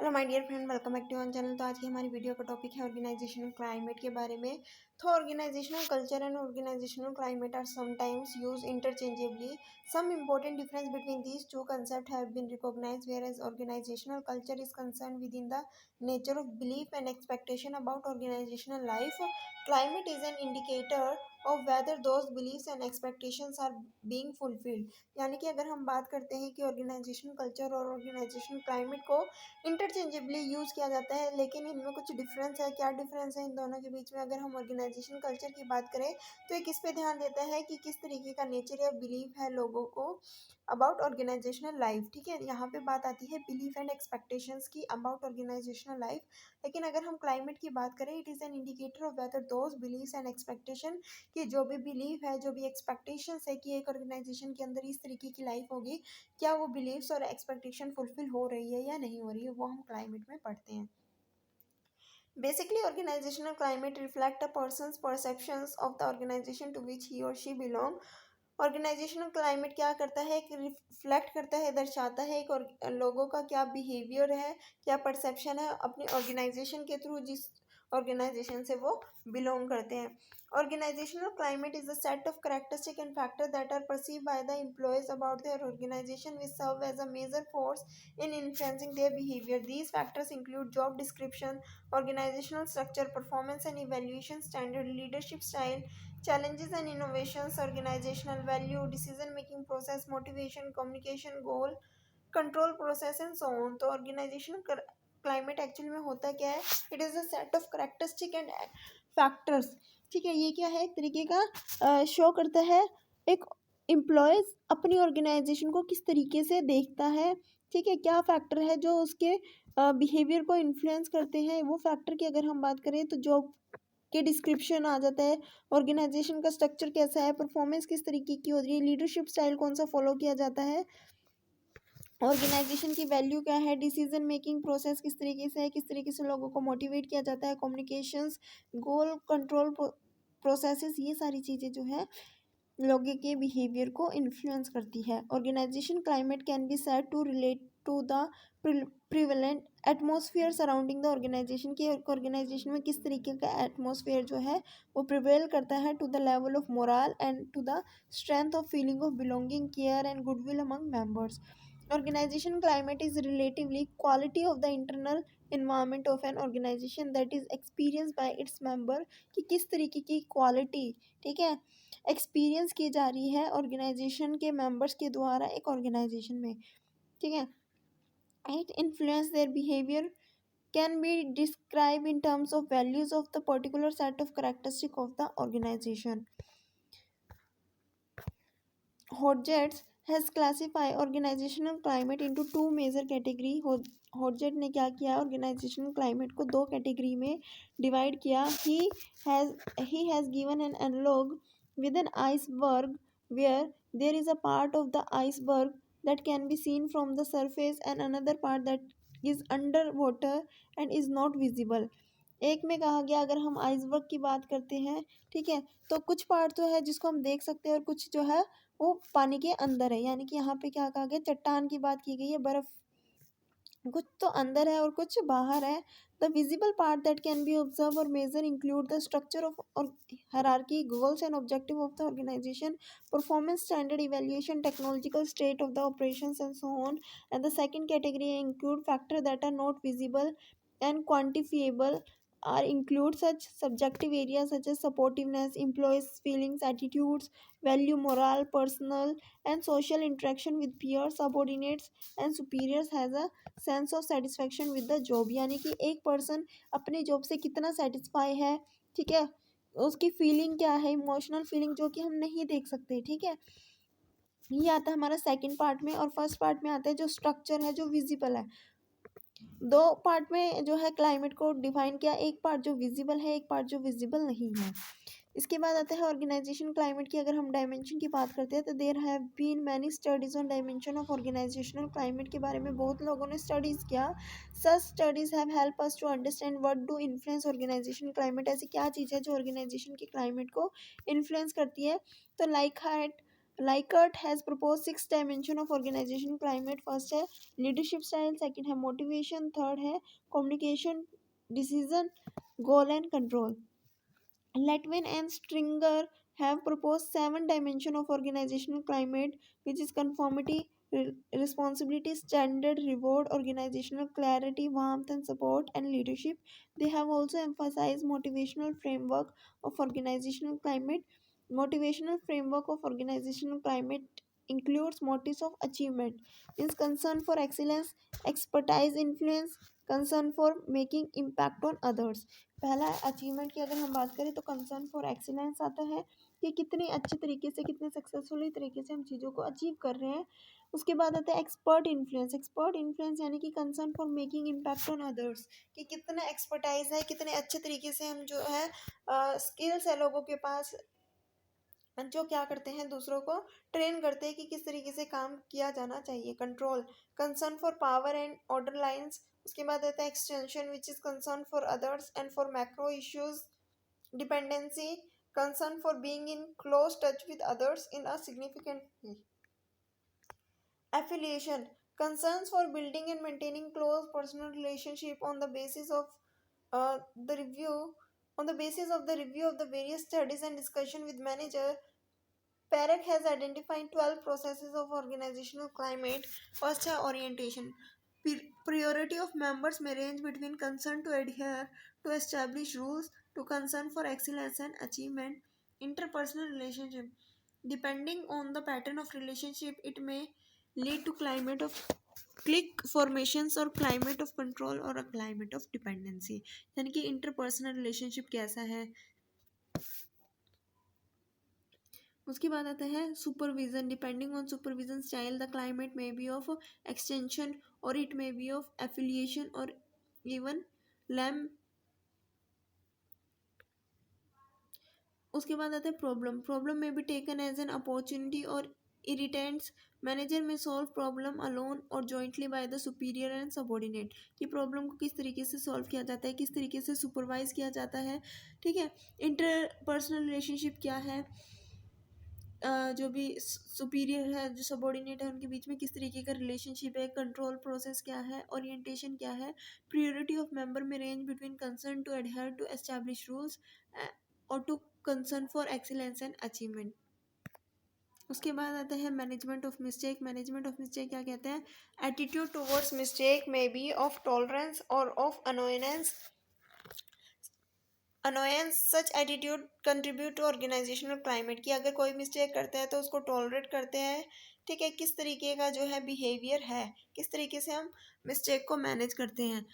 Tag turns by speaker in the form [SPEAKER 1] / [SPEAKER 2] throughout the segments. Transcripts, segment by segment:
[SPEAKER 1] Hello my dear friend, welcome back to on channel. तो आज की हमारी वीडियो का टॉपिक है ऑर्गेनाइजेशनल क्लाइमेट के बारे में। तो organisational culture and organisational climate are sometimes use interchangeably. Some important difference between these two concepts have been recognized, whereas organizational culture is concerned within the nature of belief and expectation about organizational life. Climate is an indicator of whether those beliefs and expectations are being fulfilled। यानी कि अगर हम बात करते हैं कि organisational culture और organizational climate को इंटरचेंजेबली यूज़ किया जाता है, लेकिन इनमें कुछ डिफरेंस है। क्या डिफरेंस है इन दोनों के बीच में? अगर हम ऑर्गेनाइजेशन कल्चर की बात करें तो ये किस पे ध्यान देता है कि किस तरीके का नेचर या बिलीफ है लोगों को अबाउट ऑर्गेनाइजेशनल लाइफ। ठीक है, यहाँ पे बात आती है बिलीफ एंड एक्सपेक्टेशंस की अबाउट ऑर्गेनाइजेशनल लाइफ। लेकिन अगर हम क्लाइमेट की बात करें, it is an indicator of whether those beliefs and expectation, कि जो भी बिलीफ है, जो भी एक्सपेक्टेशंस है कि एक ऑर्गेनाइजेशन के अंदर इस तरीके की लाइफ होगी, क्या वो बिलीव्स और एक्सपेक्टेशन फुलफिल हो रही है या नहीं हो रही है, वो हम क्लाइमेट में पढ़ते हैं। Basically organisational climate reflect a person's perceptions of the organisation to which he और शी बिलोंग। ऑर्गेनाइजेशनल क्लाइमेट क्या करता है? एक रिफ्लेक्ट करता है, दर्शाता है एक लोगों का क्या बिहेवियर है, क्या परसेप्शन है अपनी ऑर्गेनाइजेशन के थ्रू, जिस ऑर्गेनाइजेशन से वो बिलोंग करते हैं। Organizational climate is a set of characteristics and factors that are perceived by the employees about their organization, which serve as a major force in influencing their behavior. These factors include job description, organizational structure, performance and evaluation standard, leadership style, challenges and innovations, organizational value, decision making process, motivation, communication, goal, control process and so on. तो organisation climate actually में होता क्या है? It is a set of characteristic and factors. ठीक है, ये क्या है? एक तरीके का शो करता है एक एम्प्लॉयज़ अपनी ऑर्गेनाइजेशन को किस तरीके से देखता है। ठीक है, क्या फैक्टर है जो उसके बिहेवियर को इन्फ्लुएंस करते हैं। वो फैक्टर की अगर हम बात करें तो जॉब के डिस्क्रिप्शन आ जाता है, ऑर्गेनाइजेशन का स्ट्रक्चर कैसा है, परफॉर्मेंस किस तरीके की हो रही है, लीडरशिप स्टाइल कौन सा फॉलो किया जाता है, ऑर्गेनाइजेशन की वैल्यू क्या है, डिसीजन मेकिंग प्रोसेस किस तरीके से है, किस तरीके से लोगों को मोटिवेट किया जाता है, कम्युनिकेशंस, गोल, कंट्रोल प्रोसेसेस, ये सारी चीज़ें जो है लोगों के बिहेवियर को इन्फ्लुएंस करती है। Organization climate can be said to relate to the prevalent atmosphere surrounding the organization, की ऑर्गेनाइजेशन में किस तरीके का एटमॉस्फेयर जो है वो प्रिवेल करता है to the level of moral and to the strength of feeling of belonging, care and goodwill among members. Organization climate is relatively quality of the internal environment of an organization that is experienced by its member, कि किस तरीके की quality, ठीक है, experience की जा रही है ऑर्गेनाइजेशन के मेंबर्स के द्वारा एक ऑर्गेनाइजेशन में। ठीक है, it influence their behaviour can be described in terms of values of the particular set of characteristic of the organization. Hodgetts has classified organizational climate into two major category. होडजेट ने क्या किया? Organizational climate को दो category में divide किया। he has given an analog with an iceberg where there is a part of the iceberg that can be seen from the surface and another part that is under water and is not visible। एक में कहा गया, अगर हम iceberg की बात करते हैं, ठीक है, तो कुछ पार्ट तो है जिसको हम देख सकते हैं और कुछ जो है वो पानी के अंदर है। यानी कि यहाँ पे क्या कहा गया? चट्टान की बात की गई है, बर्फ कुछ तो अंदर है और कुछ बाहर है। The visible part that can be observe और measure include the structure of और hierarchy, goals and objective of the organisation, performance standard, evaluation, technological state of the operations and so on. And the second category include factor that are not visible and quantifiable, are include such subjective areas such as supportiveness, employees feelings, attitudes, value, morale, personal and social interaction with peers, subordinates and superiors, has a sense of satisfaction with the job. यानी कि एक person अपने job से कितना satisfy है, ठीक है, उसकी फीलिंग क्या है, इमोशनल फीलिंग जो कि हम नहीं देख सकते। ठीक है, ये आता है हमारा सेकंड पार्ट में। और फर्स्ट पार्ट में आता है जो स्ट्रक्चर है, जो विजिबल है। दो पार्ट में जो है क्लाइमेट को डिफाइन किया, एक पार्ट जो विजिबल है, एक पार्ट जो विजिबल नहीं है। इसके बाद आता है ऑर्गेनाइजेशन क्लाइमेट की। अगर हम डायमेंशन की बात करते हैं तो there have been many studies on dimension of organisational climate के बारे में बहुत लोगों ने स्टडीज़ किया। Such studies have help us to understand what do influence organisation climate. ऐसी क्या चीज़ है जो ऑर्गेनाइजेशन के क्लाइमेट को इन्फ्लुएंस करती है? तो like height, Likert has proposed 6 dimension of organization climate. First है लीडरशिप स्टाइल, सेकंड है मोटिवेशन, थर्ड है communication, decision, goal and control. Letwin and Stringer have proposed 7 dimensions of organizational climate, which is conformity, responsibility, standard, reward, organizational clarity, warmth and support, and leadership. They have also emphasized motivational framework of organizational climate. Motivational framework of organizational climate includes motives of achievement, is concern for excellence, expertise, influence, concern for making impact on others. पहला achievement की अगर हम बात करें तो concern for excellence आता है कि कितनी अच्छे तरीके से, कितने सक्सेसफुली तरीके से हम चीज़ों को अचीव कर रहे हैं. उसके बाद आता है एक्सपर्ट इन्फ्लुएंस. एक्सपर्ट इन्फ्लुएंस यानी कि concern for making impact on others, कि कितना एक्सपर्टाइज है, कितने अच्छे तरीके से हम जो है स्किल्स है लोगों के पास, जो क्या करते हैं दूसरों को ट्रेन करते हैं कि किस तरीके से काम किया जाना चाहिए. Control, concern for power and order lines. उसके बाद आता है extension which is concern for others and for macro issues. Dependency, concern for being in close touch with others in a significant way. Affiliation, concerns for building and maintaining close personal relationship on the basis of the review of the various studies and discussion with manager. Parrott has identified 12 processes of organizational climate. First है orientation. Priority of members may range between concern to adhere to established rules to concern for excellence and achievement. Interpersonal relationship. Depending on the pattern of relationship, it may lead to climate of click formations और climate of control और a climate of dependency. यानी कि interpersonal relationship कैसा है. उसके बाद आता है supervision. Depending on supervision style the climate may be of extension और it may be of affiliation और इवन लैम. उसके बाद आता है problem. Problem may be taken as an opportunity और irritants. Manager may solve problem alone और jointly by the superior and subordinate. कि problem को किस तरीके से सॉल्व किया जाता है, किस तरीके से सुपरवाइज किया जाता है. ठीक है. इंटरपर्सनल रिलेशनशिप क्या है, जो भी सुपीरियर है, जो सबॉर्डिनेट है, उनके बीच में किस तरीके का रिलेशनशिप है. कंट्रोल प्रोसेस क्या है, ओरिएंटेशन क्या है. Priority of member may range between concern to adhere to establish rules और to concern for excellence and achievement. उसके बाद आता है management of mistake. Management of mistake क्या कहते हैं. Attitude towards mistake may be of tolerance और of annoyance. Such attitude contribute to organisational climate. कि अगर कोई मिस्टेक करता है तो उसको टॉलरेट करते हैं. ठीक है. किस तरीके का जो है बिहेवियर है, किस तरीके से हम मिस्टेक को मैनेज करते हैं.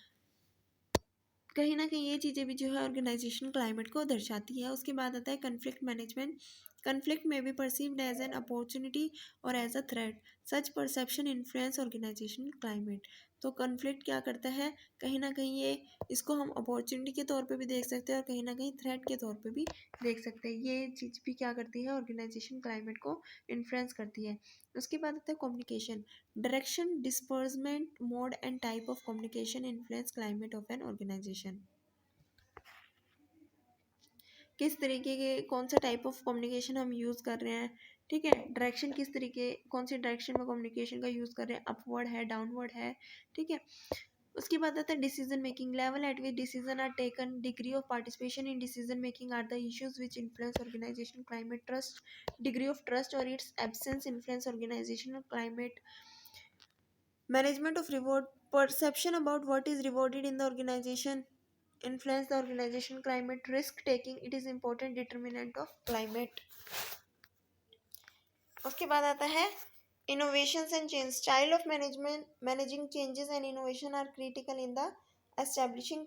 [SPEAKER 1] कहीं ना कहीं ये चीज़ें भी जो है ऑर्गेनाइजेशनल क्लाइमेट को दर्शाती है. उसके बाद आता है conflict management. Conflict may be perceived as an opportunity और as a threat. Such perception influence organisational climate. तो कन्फ्लिक्ट क्या करता है, कहीं ना कहीं ये इसको हम अपॉर्चुनिटी के तौर पे भी देख सकते हैं और कहीं ना कहीं थ्रेट के तौर पे भी देख सकते हैं. ये चीज़ भी क्या करती है, ऑर्गेनाइजेशन क्लाइमेट को इन्फ्लुएंस करती है. उसके बाद आता है communication. Direction, dispersement, mode and type of communication influence climate of an organization. किस तरीके के कौन सा टाइप ऑफ कम्युनिकेशन हम यूज़ कर रहे हैं. ठीक है. डायरेक्शन किस तरीके, कौन सी डायरेक्शन में कम्युनिकेशन का यूज़ कर रहे हैं, अपवर्ड है, डाउनवर्ड है. ठीक है. उसके बाद आता है decision making. Level at which decision are taken, degree of participation in decision making are the issues which influence organisation climate. Trust, degree of trust और its absence influence organisational climate. Management of reward, perception about what is rewarded in the organisation influence the organization climate. Risk taking, it is important determinant of climate. उसके बाद आता है innovations and change. Style of management, managing changes and innovation are critical in the establishing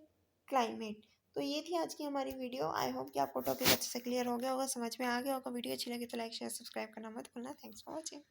[SPEAKER 1] climate. तो ये थी आज की हमारी वीडियो. आई होप कि आपको टॉपिक अच्छे से क्लियर हो गया होगा, समझ में आ गया होगा. वीडियो अच्छी लगी तो लाइक शेयर सब्सक्राइब करना मत भूलना. Thanks for watching.